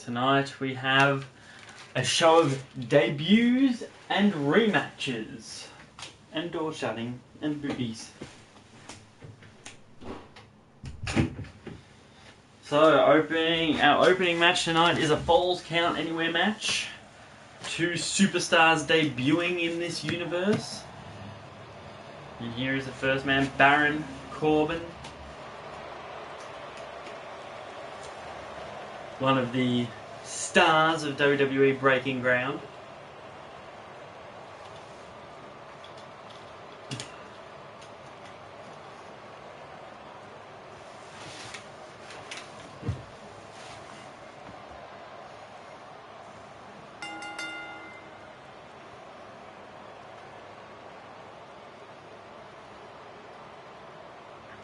Tonight we have a show of debuts and rematches. And door shutting and boobies. So our opening match tonight is a Falls Count Anywhere match. Two superstars debuting in this universe. And here is the first man, Baron Corbin. One of the stars of WWE Breaking Ground.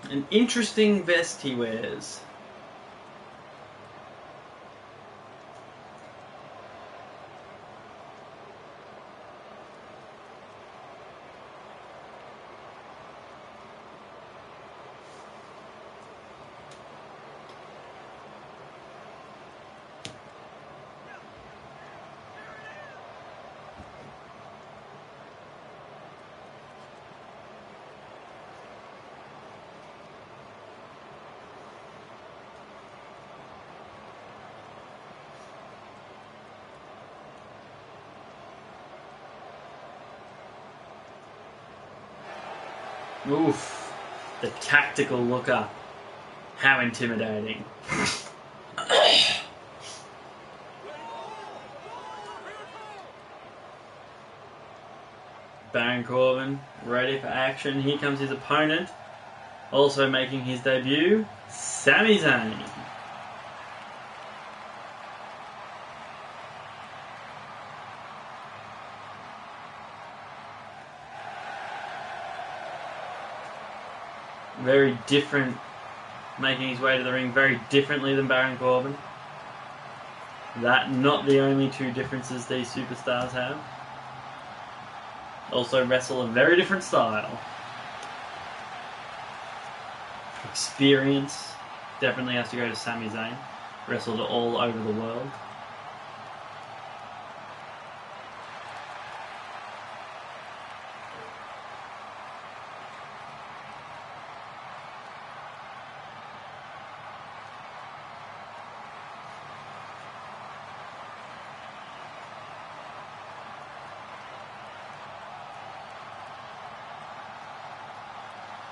An interesting vest he wears. Oof, the tactical looker. How intimidating. Baron Corbin, ready for action. Here comes his opponent. Also making his debut, Sami Zayn. Very different, making his way to the ring very differently than Baron Corbin. That not the only two differences these superstars have. Also wrestle a very different style. Experience definitely has to go to Sami Zayn. Wrestled all over the world.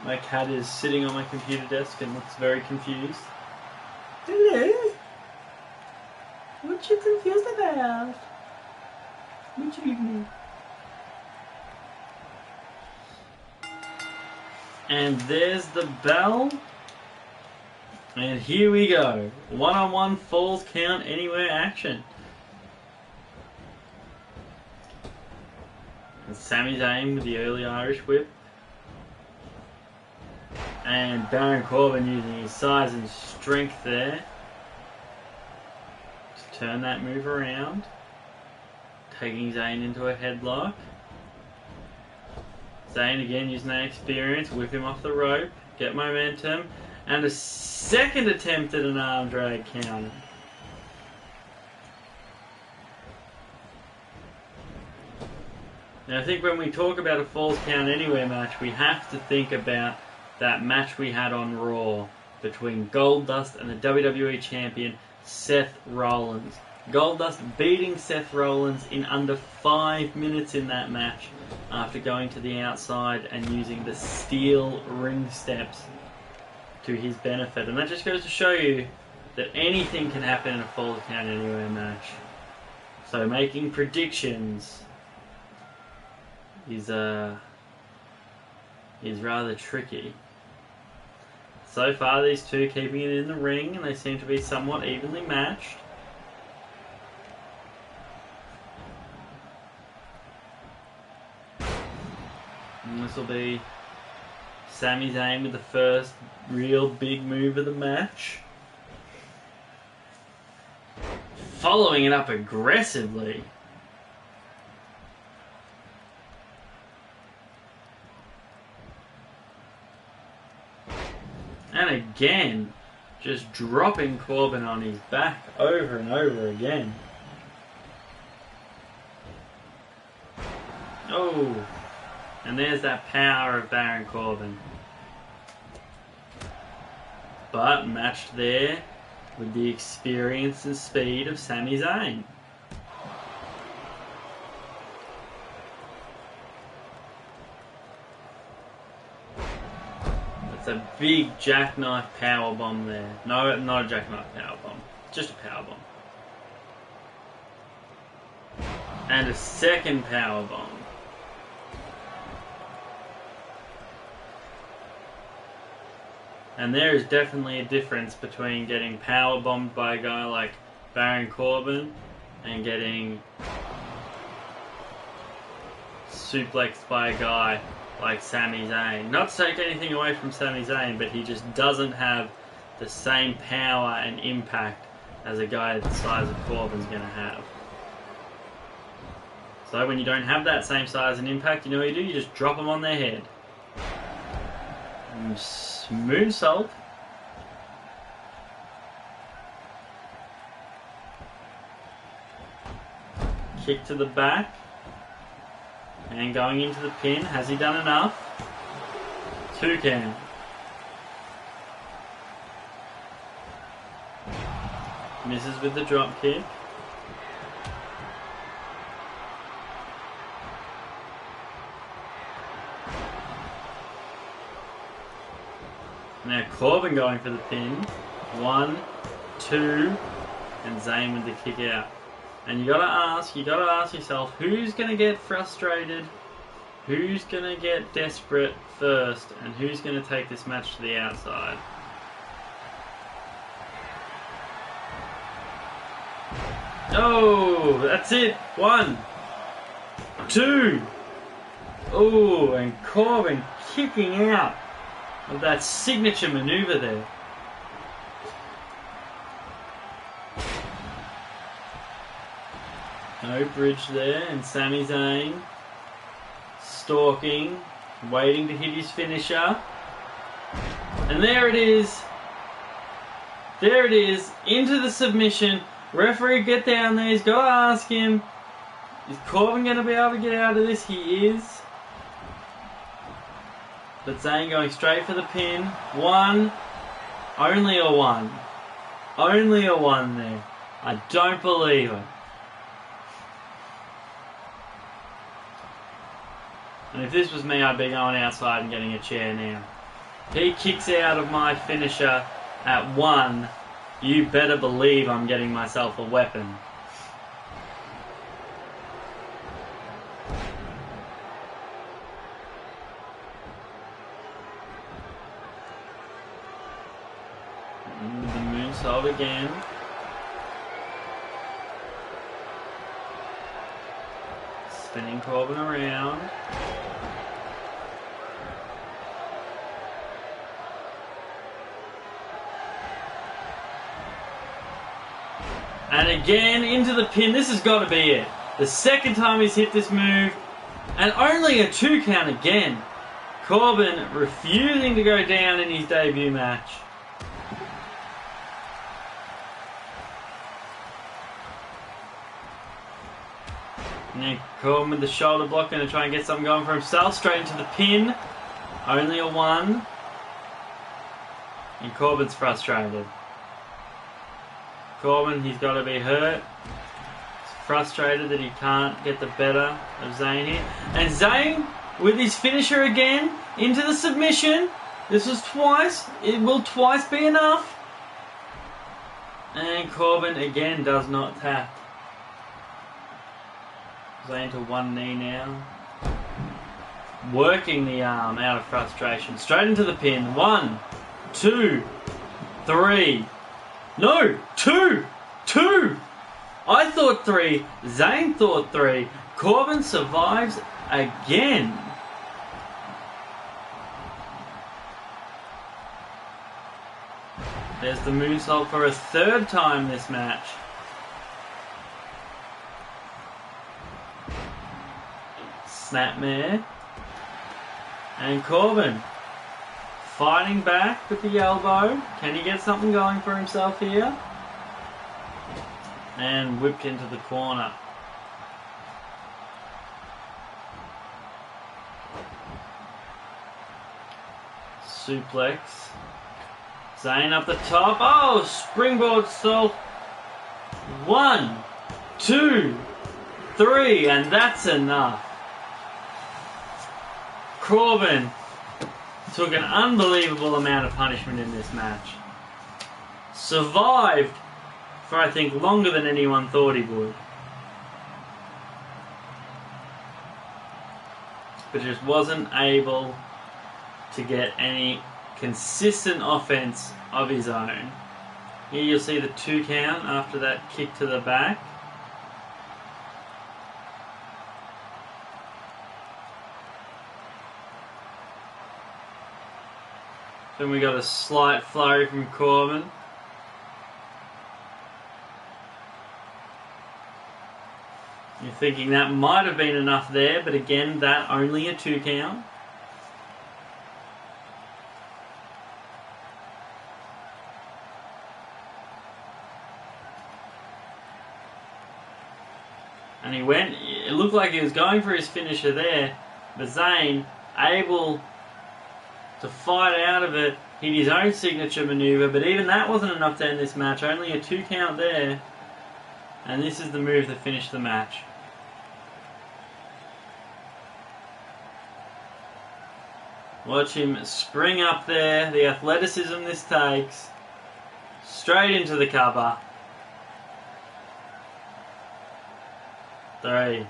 My cat is sitting on my computer desk and looks very confused. Hello? What you confused about? What you evening? And there's the bell. And here we go. One-on-one Falls Count Anywhere action. And Sami Zayn with the early Irish whip. And Baron Corbin using his size and strength there to turn that move around. Taking Zayn into a headlock. Zayn again using that experience, whip him off the rope, get momentum, and a second attempt at an arm drag counter. Now I think when we talk about a Falls Count Anywhere match, we have to think about that match we had on Raw between Goldust and the WWE Champion Seth Rollins. Goldust beating Seth Rollins in under 5 minutes in that match after going to the outside and using the steel ring steps to his benefit. And that just goes to show you that anything can happen in a Falls Count Anywhere match. So making predictions is rather tricky. So far these two keeping it in the ring, and they seem to be somewhat evenly matched. And this will be Sami Zayn with the first real big move of the match. Following it up aggressively. And again, Just dropping Corbin on his back over and over again. Oh, and there's that power of Baron Corbin. But matched there with the experience and speed of Sami Zayn. That's a big jackknife powerbomb there. No, not a jackknife powerbomb. Just a powerbomb. And a second powerbomb. And there is definitely a difference between getting powerbombed by a guy like Baron Corbin and getting suplexed by a guy like Sami Zayn. Not to take anything away from Sami Zayn, but he just doesn't have the same power and impact as a guy the size of Corbin's going to have. So when you don't have that same size and impact, you know what you do? You just drop them on their head. And moonsault. Kick to the back. And going into the pin. Has he done enough? 2 count. Misses with the drop kick. Now Corbin going for the pin. 1, 2, and Zayn with the kick out. And you gotta ask yourself, who's gonna get frustrated, who's gonna get desperate first, and who's gonna take this match to the outside? Oh, that's it. 1, 2. Oh, and Corbin kicking out of that signature maneuver there. No bridge there, and Sami Zayn stalking, waiting to hit his finisher. And there it is. There it is, into the submission. Referee, get down there. He's got to ask him, is Corbin going to be able to get out of this? He is. But Zayn going straight for the pin. 1. Only a 1. Only a 1 there. I don't believe it. And if this was me, I'd be going outside and getting a chair now. He kicks out of my finisher at 1. You better believe I'm getting myself a weapon. The moonsault again. Spinning Corbin around. And again into the pin. This has got to be it. The second time he's hit this move. And only a 2 count again. Corbin refusing to go down in his debut match. Now Corbin with the shoulder block, going to try and get something going for himself. Straight into the pin. Only a 1. And Corbin's frustrated. Corbin, he's got to be hurt. He's frustrated that he can't get the better of Zayn here. And Zayn with his finisher again into the submission. This was twice. It will twice be enough. And Corbin again does not tap. Zayn to 1 knee now. Working the arm out of frustration. Straight into the pin. 1, 2, 3. No! 2! 2! I thought 3. Zayn thought 3. Corbin survives again. There's the moonsault for a 3rd time this match. Snapmare. And Corbin fighting back with the elbow. Can he get something going for himself here? And whipped into the corner. Suplex. Zayn up the top. Oh, springboard salt. 1, 2, 3, and that's enough. Corbin took an unbelievable amount of punishment in this match. Survived for, I think, longer than anyone thought he would. But just wasn't able to get any consistent offense of his own. Here you'll see the 2 count after that kick to the back. Then we got a slight flurry from Corbin. You're thinking that might have been enough there, but again, that only a 2 count. And he went, it looked like he was going for his finisher there, but Zayn able to fight out of it, hit his own signature maneuver, but even that wasn't enough to end this match, only a 2 count there. And this is the move that finished the match. Watch him spring up there, the athleticism this takes, straight into the cover. 3.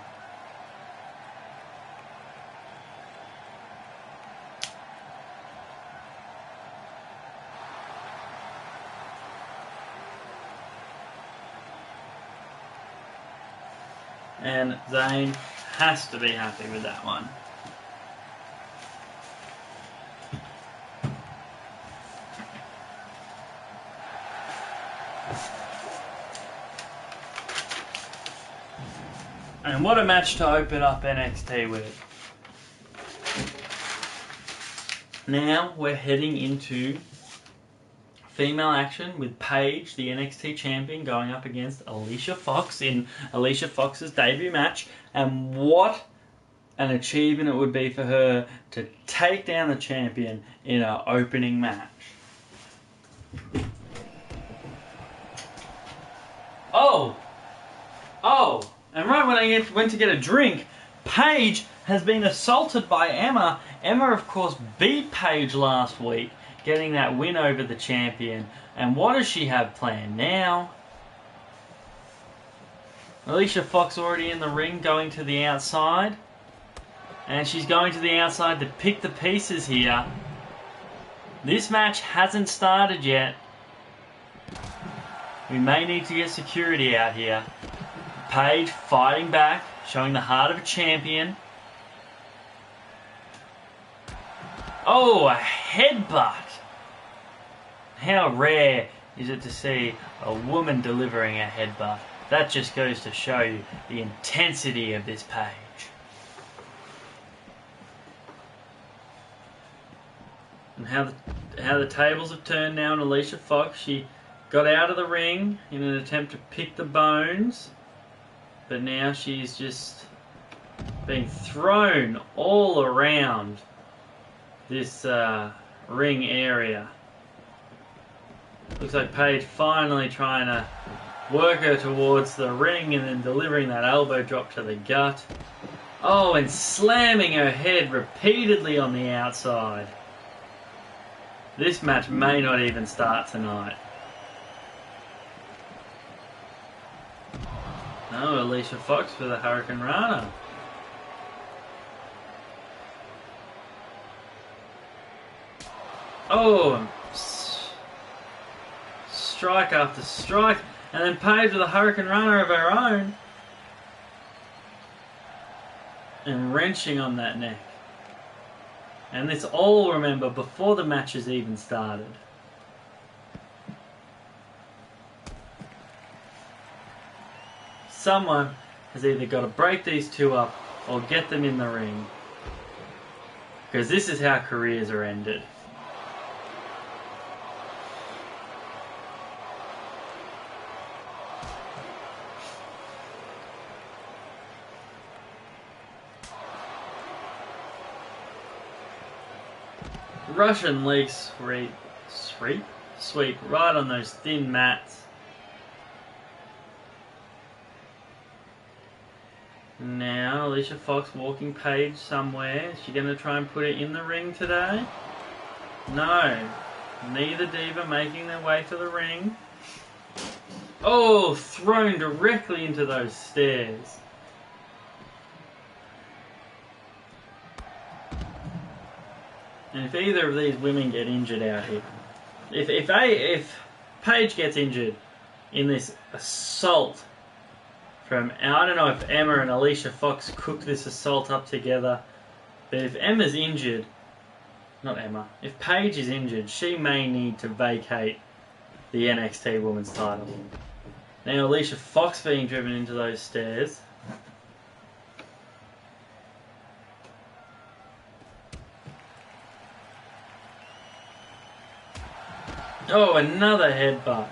And Zayn has to be happy with that one. And what a match to open up NXT with. Now we're heading into female action with Paige, the NXT champion, going up against Alicia Fox in Alicia Fox's debut match. And what an achievement it would be for her to take down the champion in her opening match. Oh! And right when I went to get a drink, Paige has been assaulted by Emma. Emma, of course, beat Paige last week, getting that win over the champion. And what does she have planned now? Alicia Fox already in the ring, going to the outside. And she's going to the outside to pick the pieces here. This match hasn't started yet. We may need to get security out here. Paige fighting back, showing the heart of a champion. Oh, a headbutt! How rare is it to see a woman delivering a headbutt? That just goes to show you the intensity of this Paige. And how the tables have turned now on Alicia Fox. She got out of the ring in an attempt to pick the bones. But now she's just being thrown all around this ring area. Looks like Paige finally trying to work her towards the ring and then delivering that elbow drop to the gut. Oh, and slamming her head repeatedly on the outside. This match may not even start tonight. Oh, Alicia Fox for the Hurricane Rana. Oh, strike after strike. And then Paige with a Hurricane Rana of her own. And wrenching on that neck. And this all, remember, before the match has even started. Someone has either got to break these two up or get them in the ring. Because this is how careers are ended. Russian leg sweep right on those thin mats. Now Alicia Fox walking Paige somewhere. Is she going to try and put it in the ring today? No. Neither diva making their way to the ring. Oh, thrown directly into those stairs. And if either of these women get injured out here, if Paige gets injured in this assault from, I don't know if Emma and Alicia Fox cooked this assault up together, but if Emma's injured, not Emma, if Paige is injured, she may need to vacate the NXT Women's title. Now Alicia Fox being driven into those stairs. Oh, another headbutt.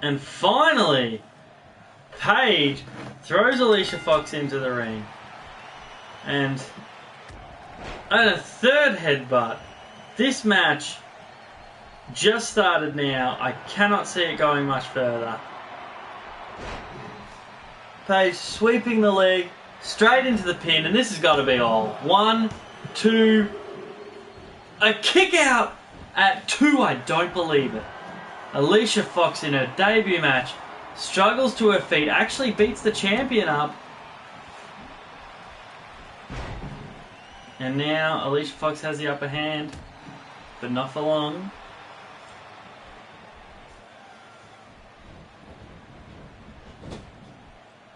And finally, Paige throws Alicia Fox into the ring. And a third headbutt. This match just started now. I cannot see it going much further. Paige sweeping the leg straight into the pin, and this has got to be all. 1, 2, a kick out at 2. I don't believe it. Alicia Fox in her debut match struggles to her feet, actually beats the champion up. And now Alicia Fox has the upper hand, but not for long.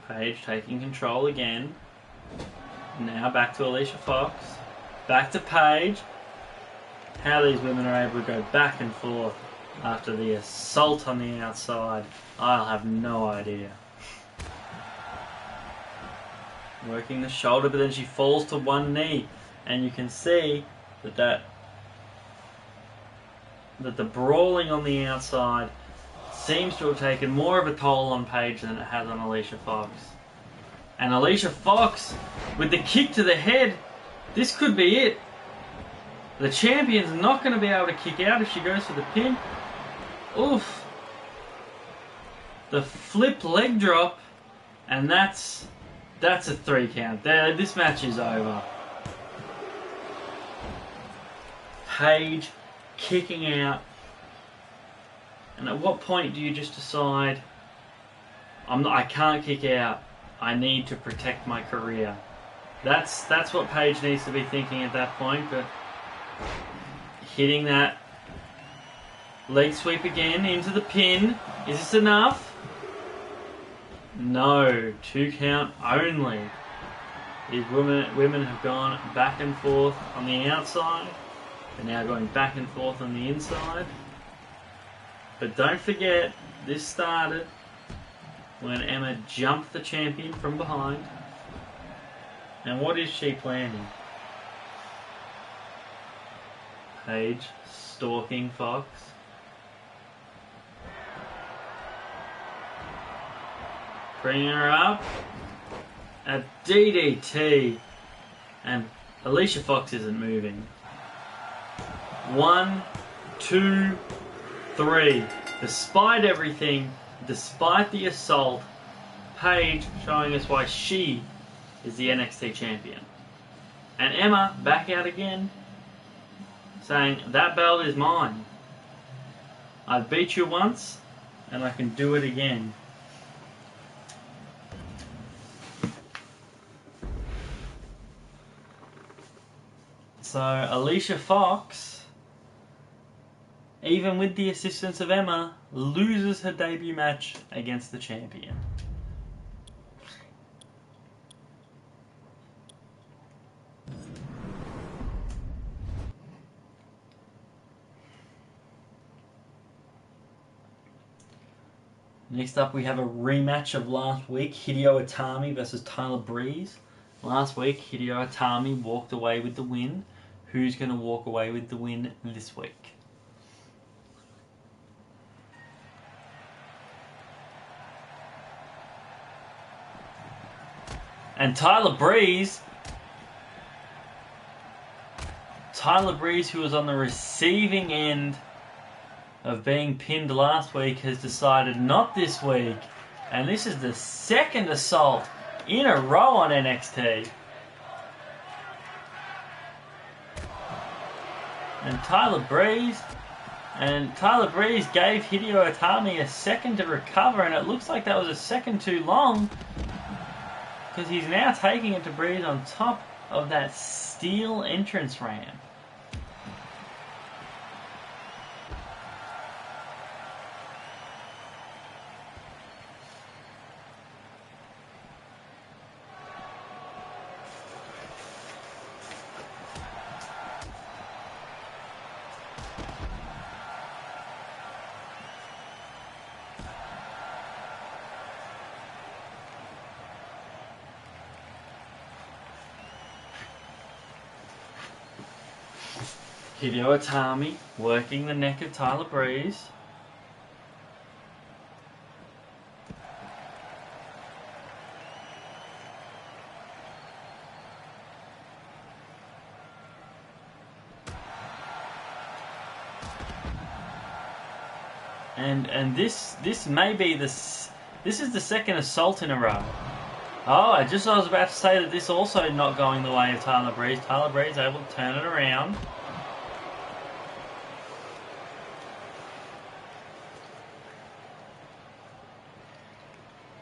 Paige taking control again. Now back to Alicia Fox. Back to Paige. How these women are able to go back and forth after the assault on the outside, I'll have no idea. Working the shoulder, but then she falls to one knee. And you can see that the brawling on the outside seems to have taken more of a toll on Paige than it has on Alicia Fox. And Alicia Fox, with the kick to the head, this could be it. The champion's not going to be able to kick out if she goes for the pin. Oof. The flip leg drop, and that's a 3 count. There, this match is over. Paige kicking out. And at what point do you just decide, I can't kick out. I need to protect my career. That's what Paige needs to be thinking at that point. But hitting that leg sweep again into the pin. Is this enough? No. 2 count only. These women have gone back and forth on the outside. They're now going back and forth on the inside. But don't forget, this started when Emma jumped the champion from behind. And what is she planning? Paige stalking Fox. Bringing her up. A DDT. And Alicia Fox isn't moving. 1, 2, 3. Despite everything, despite the assault, Paige showing us why she is the NXT champion. And Emma back out again, saying, that belt is mine. I beat you once, and I can do it again. So Alicia Fox, even with the assistance of Emma, loses her debut match against the champion. Next up we have a rematch of last week, Hideo Itami versus Tyler Breeze. Last week Hideo Itami walked away with the win. Who's going to walk away with the win this week? And Tyler Breeze, who was on the receiving end of being pinned last week, has decided not this week. And this is the second assault in a row on NXT. And Tyler Breeze gave Hideo Itami a second to recover, and it looks like that was a second too long, because he's now taking it to Breeze on top of that steel entrance ramp. Hideo Itami working the neck of Tyler Breeze. And this may be this is the second assault in a row. Oh, I was about to say that this also not going the way of Tyler Breeze. Tyler Breeze able to turn it around.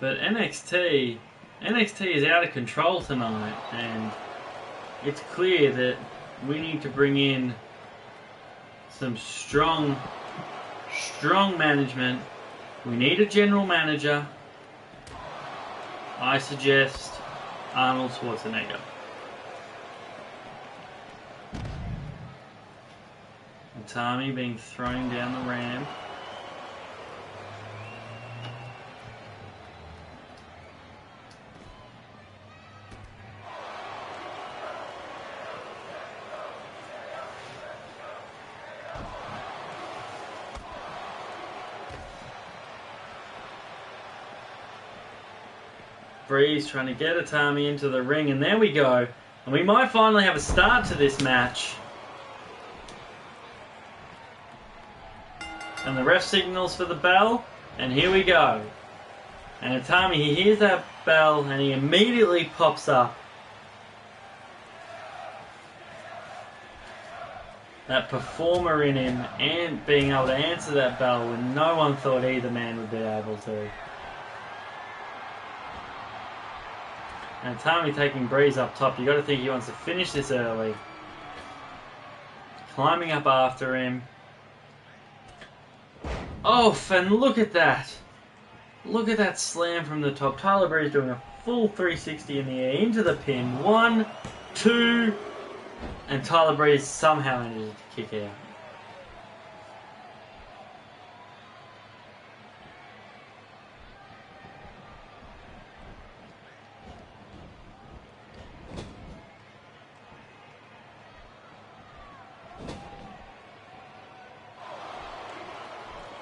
But NXT is out of control tonight, and it's clear that we need to bring in some strong management. We need a general manager. I suggest Arnold Schwarzenegger. Itami being thrown down the ramp. Breeze trying to get Itami into the ring, and there we go. And we might finally have a start to this match. And the ref signals for the bell, and here we go. And Itami, he hears that bell, and he immediately pops up. That performer in him, and being able to answer that bell when no one thought either man would be able to. And Itami taking Breeze up top. You got to think he wants to finish this early. Climbing up after him. Oh, and look at that. Look at that slam from the top. Tyler Breeze doing a full 360 in the air into the pin. 1, 2, and Tyler Breeze somehow manages to kick out.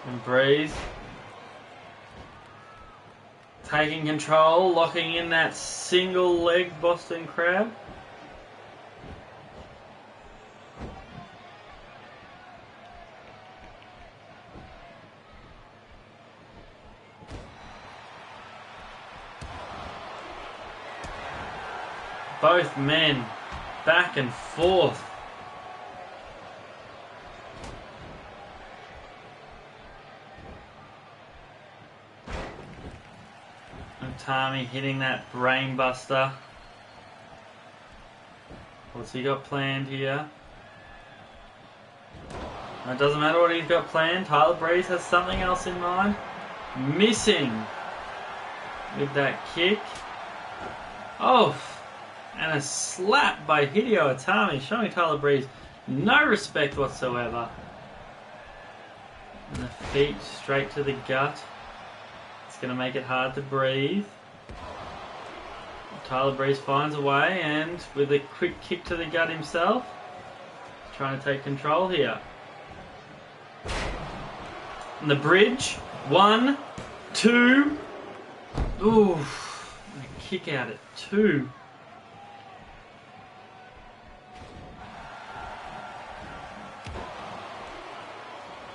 And Breeze taking control, locking in that single leg Boston Crab. Both men back and forth. Itami hitting that brainbuster. What's he got planned here? It doesn't matter what he's got planned. Tyler Breeze has something else in mind. Missing with that kick. Oh, and a slap by Hideo Itami, showing Tyler Breeze no respect whatsoever. And the feet straight to the gut. It's going to make it hard to breathe. Tyler Breeze finds a way, and with a quick kick to the gut himself, trying to take control here. And the bridge. 1, 2. Ooh. kick out at 2.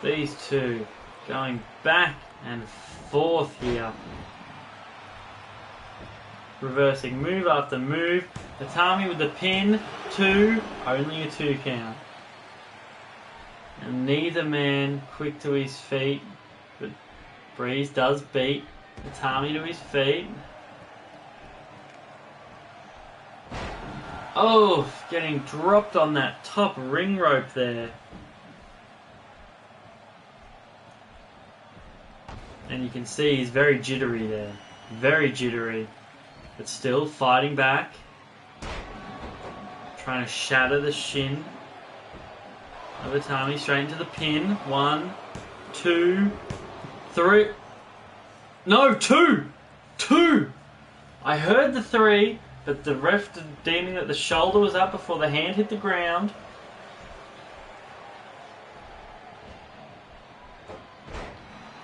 These two going back and forth here. Reversing move after move. Itami with the pin. 2. Only a 2 count. And neither man quick to his feet. But Breeze does beat Itami to his feet. Oh, getting dropped on that top ring rope there. And you can see he's very jittery there. Very jittery. But still fighting back. Trying to shatter the shin of Itami straight into the pin. 1, 2, 3. No, 2! 2! I heard the 3, but the ref deeming that the shoulder was up before the hand hit the ground.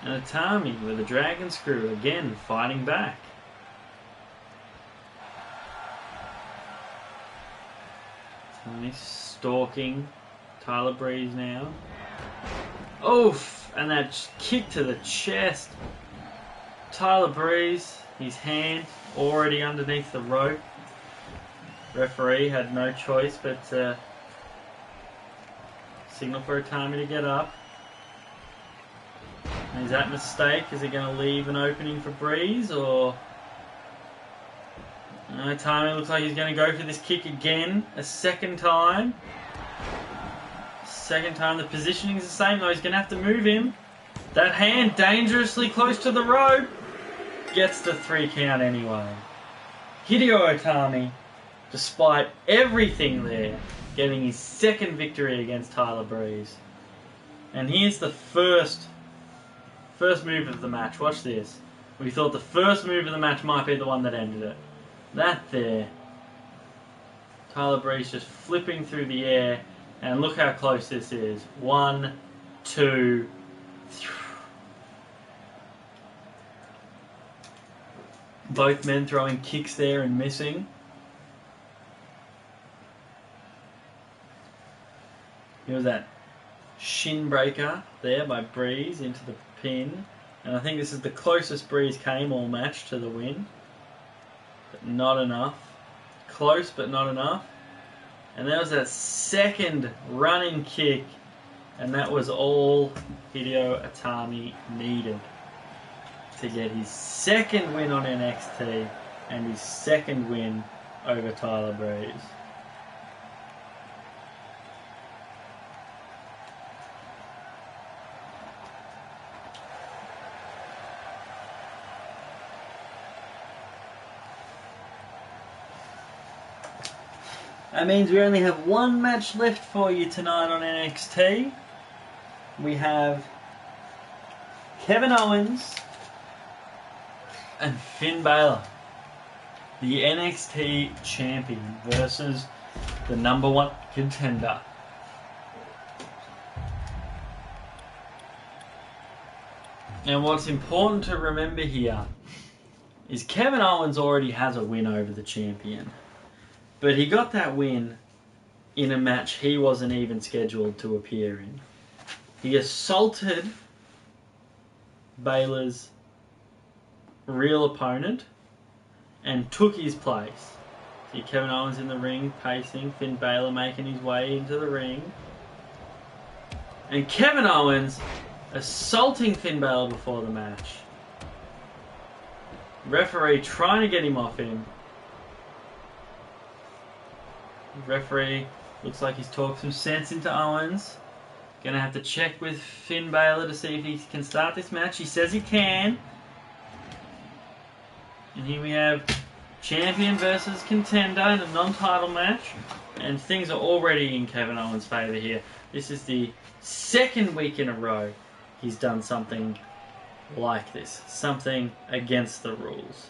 And Itami with a dragon screw again fighting back. Itami stalking Tyler Breeze now. Oof! And that kick to the chest. Tyler Breeze, his hand already underneath the rope. Referee had no choice but to signal for Itami to get up. And is that a mistake? Is it going to leave an opening for Breeze, or... No, Itami looks like he's going to go for this kick again, a second time. Second time, the positioning is the same though, he's going to have to move him. That hand dangerously close to the rope. Gets the 3 count anyway. Hideo Itami, despite everything there, getting his second victory against Tyler Breeze. And here's the first move of the match. Watch this. We thought the first move of the match might be the one that ended it. That there. Tyler Breeze just flipping through the air. And look how close this is. 1, 2, 3. Both men throwing kicks there and missing. Here's that shin breaker there by Breeze into the pin. And I think this is the closest Breeze came all match to the win. But not enough. Close, but not enough. And there was that second running kick. And that was all Hideo Itami needed to get his second win on NXT and his second win over Tyler Breeze. That means we only have one match left for you tonight on NXT. We have Kevin Owens and Finn Balor, the NXT champion, versus the #1 contender. And what's important to remember here is Kevin Owens already has a win over the champion. But he got that win in a match he wasn't even scheduled to appear in. He assaulted Balor's real opponent and took his place. See Kevin Owens in the ring, pacing, Finn Balor making his way into the ring. And Kevin Owens assaulting Finn Balor before the match. Referee trying to get him off him. Referee looks like he's talked some sense into Owens. Gonna have to check with Finn Balor to see if he can start this match. He says he can. And here we have champion versus contender in a non-title match. And things are already in Kevin Owens' favour here. This is the second week in a row he's done something like this. Something against the rules.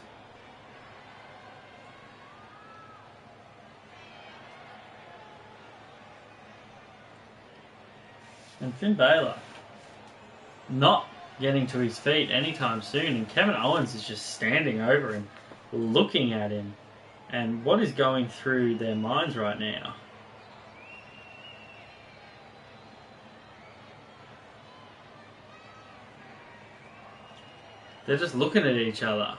And Finn Balor not getting to his feet anytime soon, and Kevin Owens is just standing over him looking at him. And what is going through their minds right now? They're just looking at each other.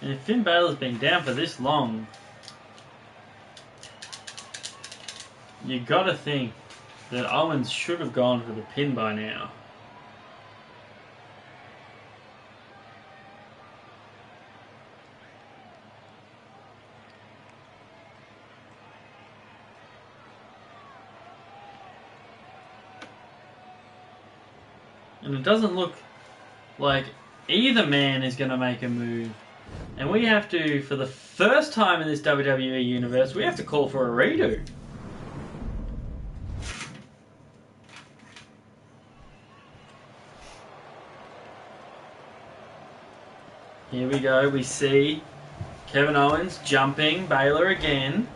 And if Finn Balor's been down for this long, you gotta think that Owens should have gone for the pin by now. And it doesn't look like either man is going to make a move. And we have to, for the first time in this WWE universe, we have to call for a redo. Here we go, we see Kevin Owens jumping Balor again.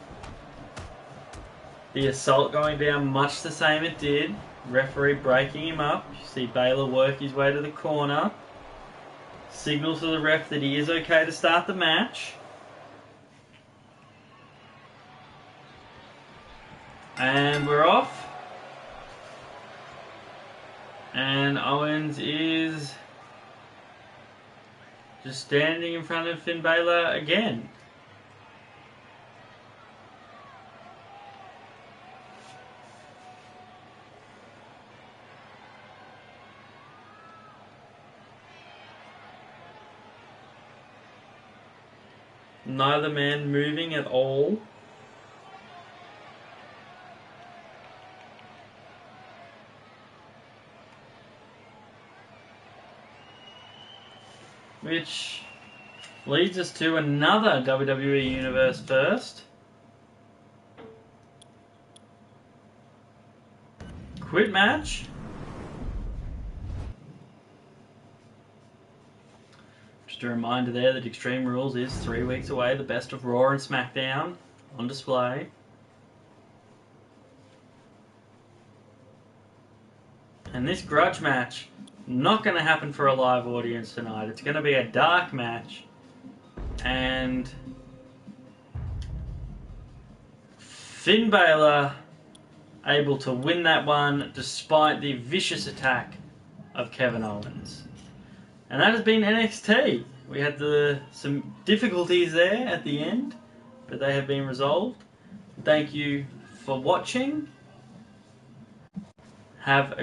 The assault going down much the same it did. Referee breaking him up. You see Balor work his way to the corner. Signals to the ref that he is okay to start the match. And we're off. And Owens is just standing in front of Finn Balor again. Neither man moving at all. Which leads us to another WWE Universe first. Quit match. Just a reminder there that Extreme Rules is 3 weeks away, the best of Raw and SmackDown on display. And this grudge match, not going to happen for a live audience tonight. It's going to be a dark match. And Finn Balor able to win that one despite the vicious attack of Kevin Owens. And that has been NXT. We had some difficulties there at the end, but they have been resolved. Thank you for watching. Have a